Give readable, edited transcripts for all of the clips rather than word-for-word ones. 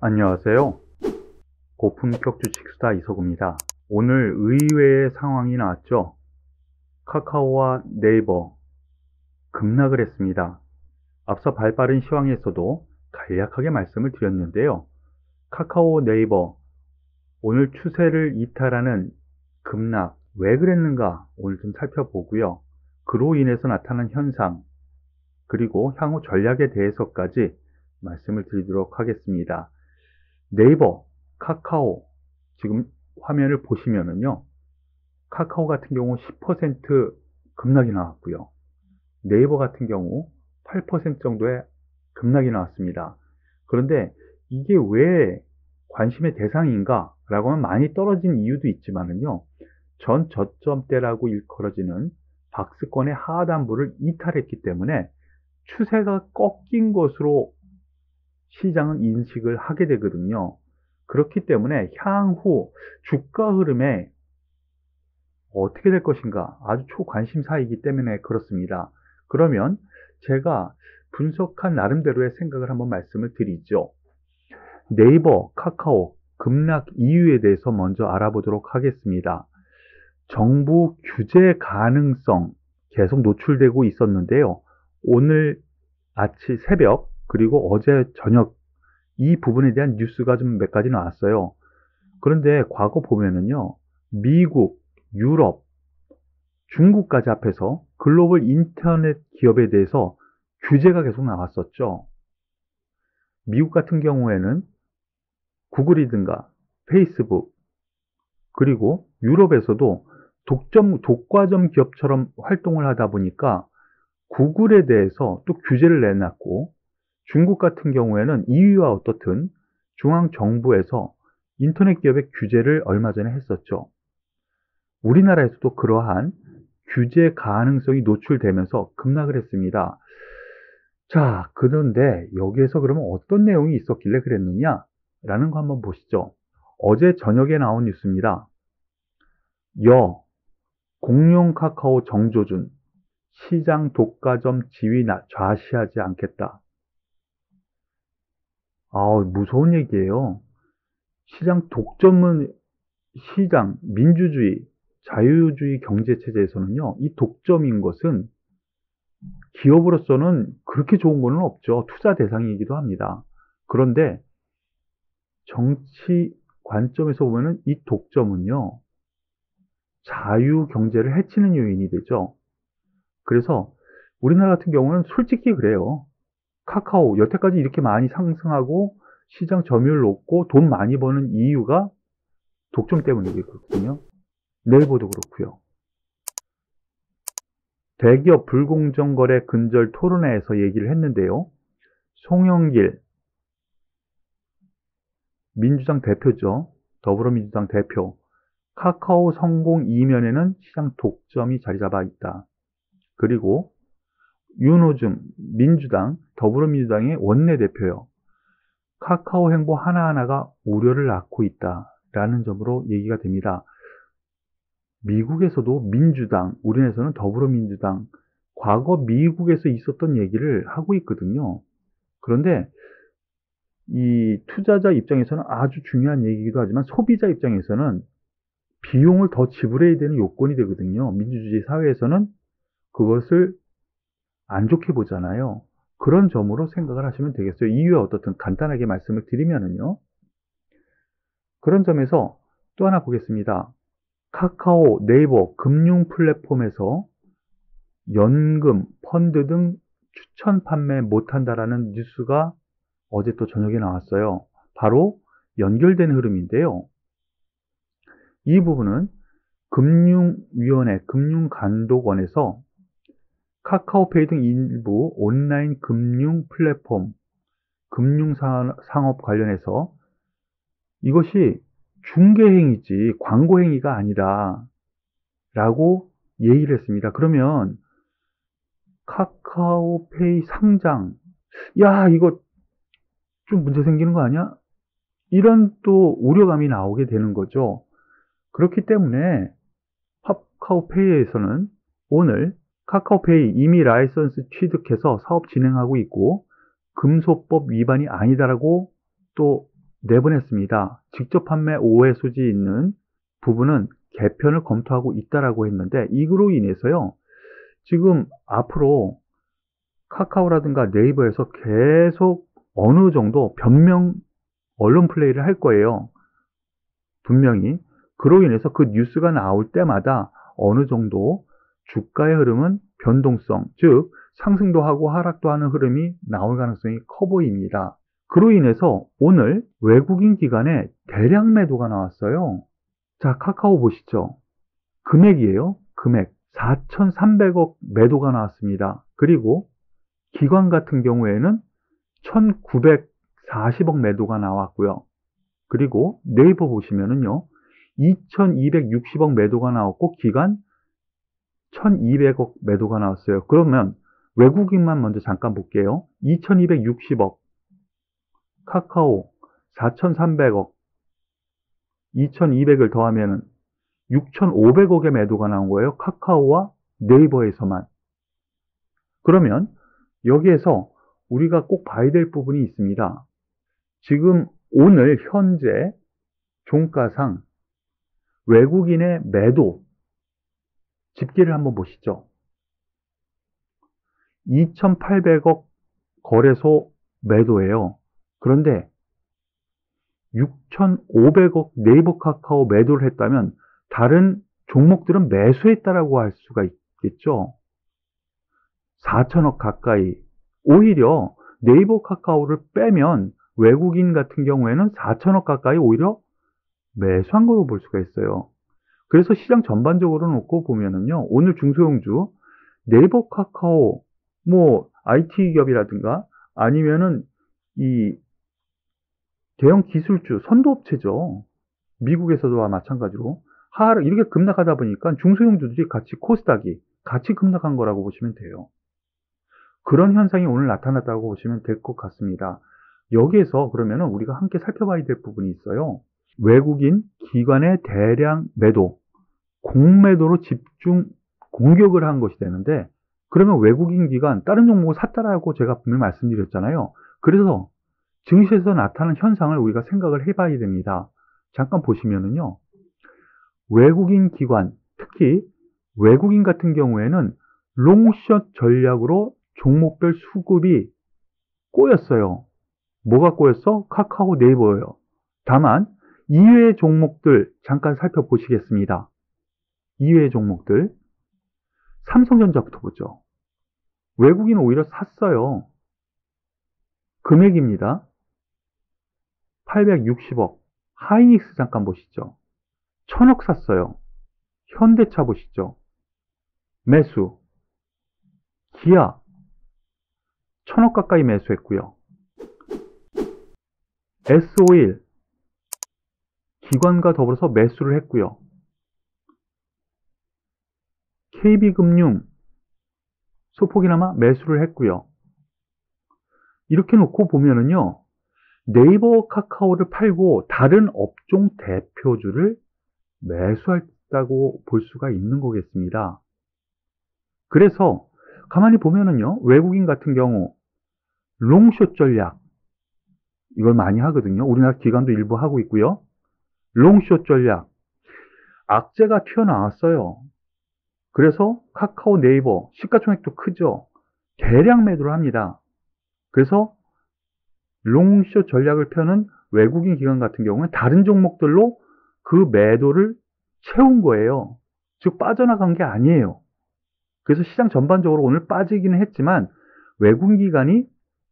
안녕하세요. 고품격 주식스타 이석우입니다. 오늘 의외의 상황이 나왔죠. 카카오와 네이버 급락을 했습니다. 앞서 발빠른 시황에서도 간략하게 말씀을 드렸는데요. 카카오, 네이버 오늘 추세를 이탈하는 급락 왜 그랬는가 오늘 좀 살펴보고요. 그로 인해서 나타난 현상 그리고 향후 전략에 대해서까지 말씀을 드리도록 하겠습니다. 네이버, 카카오 지금 화면을 보시면은요. 카카오 같은 경우 10% 급락이 나왔고요. 네이버 같은 경우 8% 정도의 급락이 나왔습니다. 그런데 이게 왜 관심의 대상인가? 라고 하면 많이 떨어진 이유도 있지만은요. 전 저점대라고 일컬어지는 박스권의 하단부를 이탈했기 때문에 추세가 꺾인 것으로 시장은 인식을 하게 되거든요. 그렇기 때문에 향후 주가 흐름에 어떻게 될 것인가 아주 초관심사이기 때문에 그렇습니다. 그러면 제가 분석한 나름대로의 생각을 한번 말씀을 드리죠. 네이버, 카카오 급락 이유에 대해서 먼저 알아보도록 하겠습니다. 정부 규제 가능성 계속 노출되고 있었는데요. 오늘 아침 새벽 그리고 어제 저녁 이 부분에 대한 뉴스가 좀 몇 가지 나왔어요. 그런데 과거 보면은요, 미국, 유럽, 중국까지 합해서 글로벌 인터넷 기업에 대해서 규제가 계속 나왔었죠. 미국 같은 경우에는 구글이든가 페이스북, 그리고 유럽에서도 독과점 기업처럼 활동을 하다 보니까 구글에 대해서 또 규제를 내놨고, 중국 같은 경우에는 EU와 어떻든 중앙정부에서 인터넷 기업의 규제를 얼마 전에 했었죠. 우리나라에서도 그러한 규제 가능성이 노출되면서 급락을 했습니다. 자, 그런데 여기에서 그러면 어떤 내용이 있었길래 그랬느냐? 라는 거 한번 보시죠. 어제 저녁에 나온 뉴스입니다. 공룡 카카오 정조준, 시장 독과점 지위 좌시하지 않겠다. 무서운 얘기예요. 시장 독점은 민주주의, 자유주의 경제체제에서는요, 이 독점인 것은 기업으로서는 그렇게 좋은 거는 없죠. 투자 대상이기도 합니다. 그런데 정치 관점에서 보면은 이 독점은요, 자유 경제를 해치는 요인이 되죠. 그래서 우리나라 같은 경우는 솔직히 그래요. 카카오 여태까지 이렇게 많이 상승하고 시장 점유율 높고 돈 많이 버는 이유가 독점 때문이거든요. 네이버도 그렇고요. 대기업 불공정 거래 근절 토론회에서 얘기를 했는데요. 송영길 민주당 대표죠. 더불어민주당 대표. 카카오 성공 이면에는 시장 독점이 자리 잡아 있다. 그리고 윤호중 민주당 더불어민주당의 원내대표요. 카카오 행보 하나하나가 우려를 낳고 있다라는 점으로 얘기가 됩니다. 미국에서도 민주당, 우리나라에서는 더불어민주당, 과거 미국에서 있었던 얘기를 하고 있거든요. 그런데 이 투자자 입장에서는 아주 중요한 얘기이기도 하지만 소비자 입장에서는 비용을 더 지불해야 되는 요건이 되거든요. 민주주의 사회에서는 그것을 안 좋게 보잖아요. 그런 점으로 생각을 하시면 되겠어요. 이유와 어떻든 간단하게 말씀을 드리면은요. 그런 점에서 또 하나 보겠습니다. 카카오, 네이버 금융 플랫폼에서 연금, 펀드 등 추천 판매 못한다라는 뉴스가 어제 또 저녁에 나왔어요. 바로 연결된 흐름인데요. 이 부분은 금융위원회, 금융감독원에서 카카오페이 등 일부 온라인 금융 플랫폼, 금융상업 관련해서 이것이 중개행위지 광고행위가 아니다 라고 얘기를 했습니다. 그러면 카카오페이 상장, 야, 이거 좀 문제 생기는 거 아니야? 이런 또 우려감이 나오게 되는 거죠. 그렇기 때문에 카카오페이에서는 오늘 카카오페이 이미 라이선스 취득해서 사업 진행하고 있고 금소법 위반이 아니다라고 또 내보냈습니다. 직접 판매 오해 소지 있는 부분은 개편을 검토하고 있다라고 했는데 이로 인해서요. 지금 앞으로 카카오라든가 네이버에서 계속 어느 정도 변명 언론 플레이를 할 거예요. 분명히. 그로 인해서 그 뉴스가 나올 때마다 어느 정도 주가의 흐름은 변동성, 즉 상승도 하고 하락도 하는 흐름이 나올 가능성이 커 보입니다. 그로 인해서 오늘 외국인 기관의 대량 매도가 나왔어요. 자, 카카오 보시죠. 금액이에요. 금액 4,300억 매도가 나왔습니다. 그리고 기관 같은 경우에는 1,940억 매도가 나왔고요. 그리고 네이버 보시면은요. 2,260억 매도가 나왔고 기관 1,200억 매도가 나왔어요. 그러면 외국인만 먼저 잠깐 볼게요. 2,260억, 카카오 4,300억, 2,200을 더하면은 6,500억의 매도가 나온 거예요. 카카오와 네이버에서만. 그러면 여기에서 우리가 꼭 봐야 될 부분이 있습니다. 지금 오늘 현재 종가상 외국인의 매도 집계를 한번 보시죠. 2,800억 거래소 매도예요. 그런데 6,500억 네이버 카카오 매도를 했다면 다른 종목들은 매수했다라고 할 수가 있겠죠. 4천억 가까이. 오히려 네이버 카카오를 빼면 외국인 같은 경우에는 4천억 가까이 오히려 매수한 걸로 볼 수가 있어요. 그래서 시장 전반적으로 놓고 보면은요, 오늘 중소형주, 네이버 카카오, 뭐, IT 기업이라든가 아니면은 이 대형 기술주, 선도업체죠. 미국에서도 마찬가지로. 하락, 이렇게 급락하다 보니까 중소형주들이 같이 코스닥이 같이 급락한 거라고 보시면 돼요. 그런 현상이 오늘 나타났다고 보시면 될 것 같습니다. 여기에서 그러면은 우리가 함께 살펴봐야 될 부분이 있어요. 외국인 기관의 대량 매도, 공매도로 집중 공격을 한 것이 되는데, 그러면 외국인 기관 다른 종목을 샀다라고 제가 분명히 말씀드렸잖아요. 그래서 증시에서 나타나는 현상을 우리가 생각을 해봐야 됩니다. 잠깐 보시면은요, 외국인 기관, 특히 외국인 같은 경우에는 롱숏 전략으로 종목별 수급이 꼬였어요. 뭐가 꼬였어? 카카오, 네이버예요. 다만 이외의 종목들 잠깐 살펴보시겠습니다. 이외의 종목들, 삼성전자부터 보죠. 외국인은 오히려 샀어요. 금액입니다. 860억. 하이닉스 잠깐 보시죠. 1,000억 샀어요. 현대차 보시죠. 매수. 기아 1,000억 가까이 매수했고요. S-오일 기관과 더불어서 매수를 했고요. KB금융 소폭이나마 매수를 했고요. 이렇게 놓고 보면은요, 네이버 카카오를 팔고 다른 업종 대표주를 매수했다고 볼 수가 있는 거겠습니다. 그래서 가만히 보면은요, 외국인 같은 경우 롱숏 전략 이걸 많이 하거든요. 우리나라 기관도 일부 하고 있고요. 롱숏 전략 악재가 튀어나왔어요. 그래서 카카오, 네이버 시가총액도 크죠. 대량 매도를 합니다. 그래서 롱숏 전략을 펴는 외국인 기관 같은 경우는 다른 종목들로 그 매도를 채운 거예요. 즉 빠져나간 게 아니에요. 그래서 시장 전반적으로 오늘 빠지기는 했지만 외국인 기관이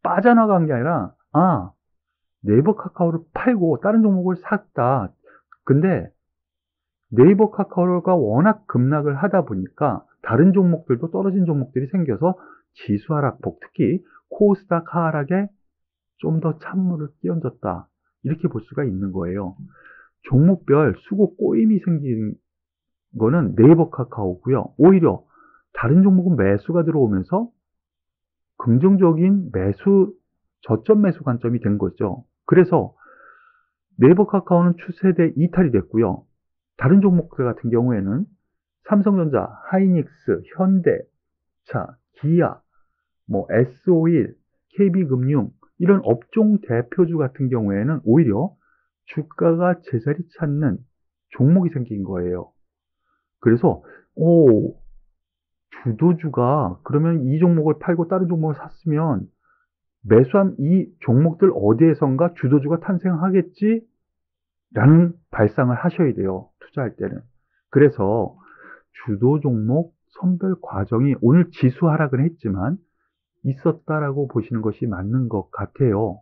빠져나간 게 아니라 네이버 카카오를 팔고 다른 종목을 샀다. 근데 네이버 카카오가 워낙 급락을 하다 보니까 다른 종목들도 떨어진 종목들이 생겨서 지수 하락폭, 특히 코스닥 하락에 좀 더 찬물을 끼얹었다. 이렇게 볼 수가 있는 거예요. 종목별 수급 꼬임이 생긴 거는 네이버 카카오고요. 오히려 다른 종목은 매수가 들어오면서 긍정적인 매수, 저점 매수 관점이 된 거죠. 그래서 네이버 카카오는 추세대 이탈이 됐고요. 다른 종목들 같은 경우에는 삼성전자, 하이닉스, 현대차, 기아, S-오일, KB금융 이런 업종 대표주 같은 경우에는 오히려 주가가 제자리 찾는 종목이 생긴 거예요. 그래서 오, 주도주가 그러면 이 종목을 팔고 다른 종목을 샀으면 매수한 이 종목들 어디에선가 주도주가 탄생하겠지? 라는 발상을 하셔야 돼요. 투자할 때는. 그래서 주도 종목 선별 과정이 오늘 지수 하락은 했지만 있었다라고 보시는 것이 맞는 것 같아요.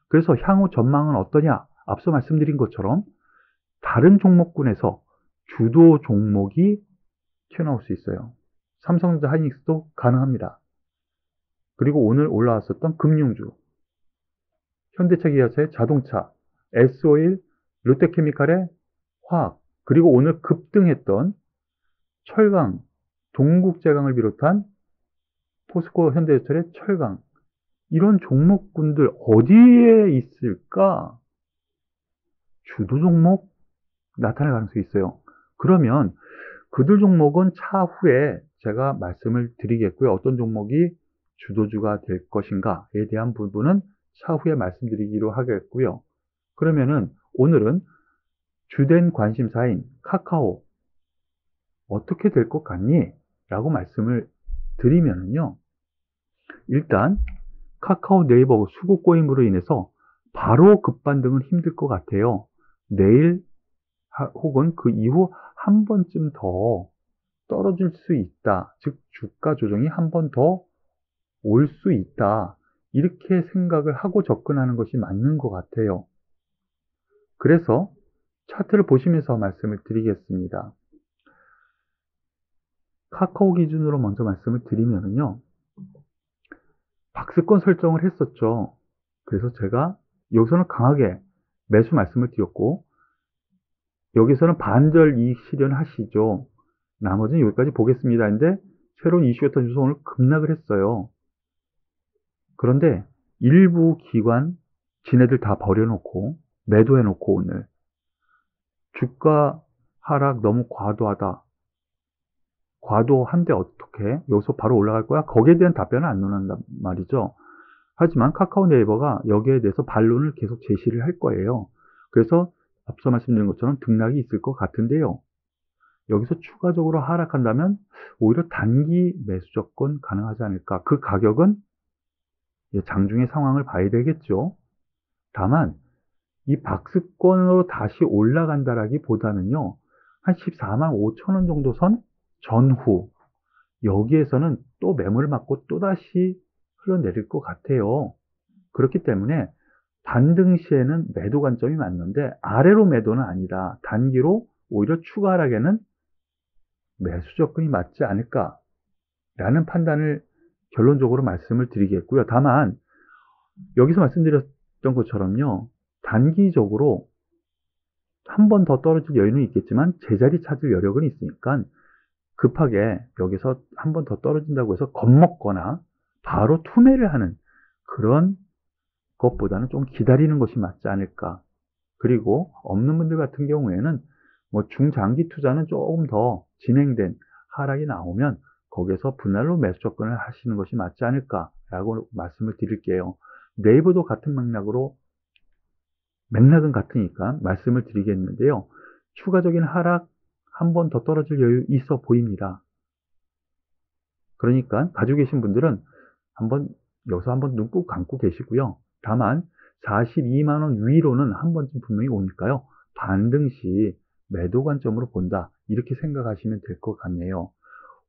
그래서 향후 전망은 어떠냐? 앞서 말씀드린 것처럼 다른 종목군에서 주도 종목이 튀어나올 수 있어요. 삼성전자 하이닉스도 가능합니다. 그리고 오늘 올라왔었던 금융주, 현대차기아차의 자동차, S-오일, 롯데케미칼의 화학, 그리고 오늘 급등했던 철강, 동국제강을 비롯한 포스코 현대제철의 철강, 이런 종목군들 어디에 있을까? 주도 종목 나타날 가능성이 있어요. 그러면 그들 종목은 차후에 제가 말씀을 드리겠고요. 어떤 종목이 주도주가 될 것인가에 대한 부분은 차후에 말씀드리기로 하겠고요. 그러면은 오늘은 주된 관심사인 카카오 어떻게 될 것 같니? 라고 말씀을 드리면은요. 일단 카카오 네이버 수급 고임으로 인해서 바로 급반등은 힘들 것 같아요. 내일 혹은 그 이후 한 번쯤 더 떨어질 수 있다. 즉 주가 조정이 한 번 더 올 수 있다. 이렇게 생각을 하고 접근하는 것이 맞는 것 같아요. 그래서 차트를 보시면서 말씀을 드리겠습니다. 카카오 기준으로 먼저 말씀을 드리면요. 박스권 설정을 했었죠. 그래서 제가 여기서는 강하게 매수 말씀을 드렸고 여기서는 반절 이익 실현하시죠. 나머지는 여기까지 보겠습니다. 근데 새로운 이슈가 터져서 오늘 급락을 했어요. 그런데 일부 기관 지네들 다 버려놓고 매도해놓고 오늘 주가 하락 너무 과도하다. 과도한데 어떻게? 여기서 바로 올라갈 거야? 거기에 대한 답변은 안 나온단 말이죠. 하지만 카카오 네이버가 여기에 대해서 반론을 계속 제시를 할 거예요. 그래서 앞서 말씀드린 것처럼 등락이 있을 것 같은데요. 여기서 추가적으로 하락한다면 오히려 단기 매수 접근 가능하지 않을까. 그 가격은 장중의 상황을 봐야 되겠죠. 다만 이 박스권으로 다시 올라간다라기보다는요. 한 14만 5천 원 정도 선 전후 여기에서는 또 매물을 맞고 또다시 흘러내릴 것 같아요. 그렇기 때문에 반등 시에는 매도 관점이 맞는데 아래로 매도는 아니다. 단기로 오히려 추가 하락에는 매수 접근이 맞지 않을까라는 판단을 결론적으로 말씀을 드리겠고요. 다만 여기서 말씀드렸던 것처럼요. 단기적으로 한 번 더 떨어질 여유는 있겠지만 제자리 찾을 여력은 있으니까 급하게 여기서 한 번 더 떨어진다고 해서 겁먹거나 바로 투매를 하는 그런 것보다는 좀 기다리는 것이 맞지 않을까. 그리고 없는 분들 같은 경우에는 뭐 중장기 투자는 조금 더 진행된 하락이 나오면 거기에서 분할로 매수 접근을 하시는 것이 맞지 않을까라고 말씀을 드릴게요. 네이버도 같은 맥락은 같으니까 말씀을 드리겠는데요. 추가적인 하락 한 번 더 떨어질 여유 있어 보입니다. 그러니까 가지고 계신 분들은 여기서 한번 눈 꾹 감고 계시고요. 다만 42만 원 위로는 한 번쯤 분명히 오니까요. 반등 시 매도 관점으로 본다. 이렇게 생각하시면 될 것 같네요.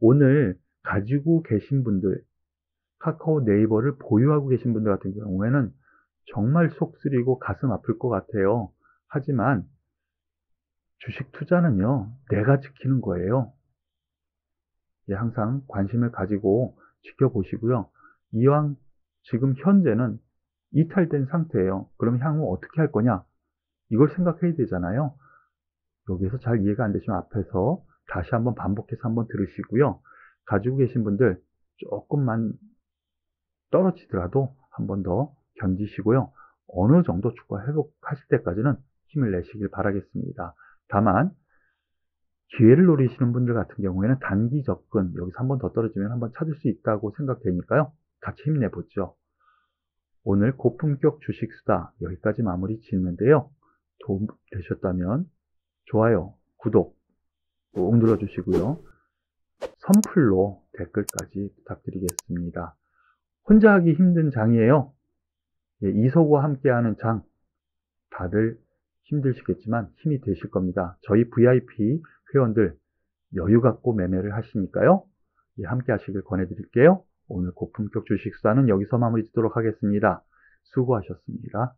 오늘 가지고 계신 분들, 카카오 네이버를 보유하고 계신 분들 같은 경우에는 정말 속 쓰리고 가슴 아플 것 같아요. 하지만 주식 투자는요, 내가 지키는 거예요. 항상 관심을 가지고 지켜보시고요. 이왕 지금 현재는 이탈된 상태예요. 그럼 향후 어떻게 할 거냐? 이걸 생각해야 되잖아요. 여기서 잘 이해가 안 되시면 앞에서 다시 한번 반복해서 한번 들으시고요. 가지고 계신 분들 조금만 떨어지더라도 한 번 더 견디시고요. 어느 정도 주가 회복하실 때까지는 힘을 내시길 바라겠습니다. 다만 기회를 노리시는 분들 같은 경우에는 단기 접근, 여기서 한 번 더 떨어지면 한번 찾을 수 있다고 생각되니까요. 같이 힘내보죠. 오늘 고품격 주식수다 여기까지 마무리 짓는데요. 도움 되셨다면 좋아요, 구독 꼭 눌러주시고요. 선플로 댓글까지 부탁드리겠습니다. 혼자 하기 힘든 장이에요. 예, 이서구와 함께하는 장, 다들 힘드시겠지만 힘이 되실 겁니다. 저희 VIP 회원들 여유 갖고 매매를 하시니까요. 예, 함께 하시길 권해드릴게요. 오늘 고품격 주식사는 여기서 마무리 짓도록 하겠습니다. 수고하셨습니다.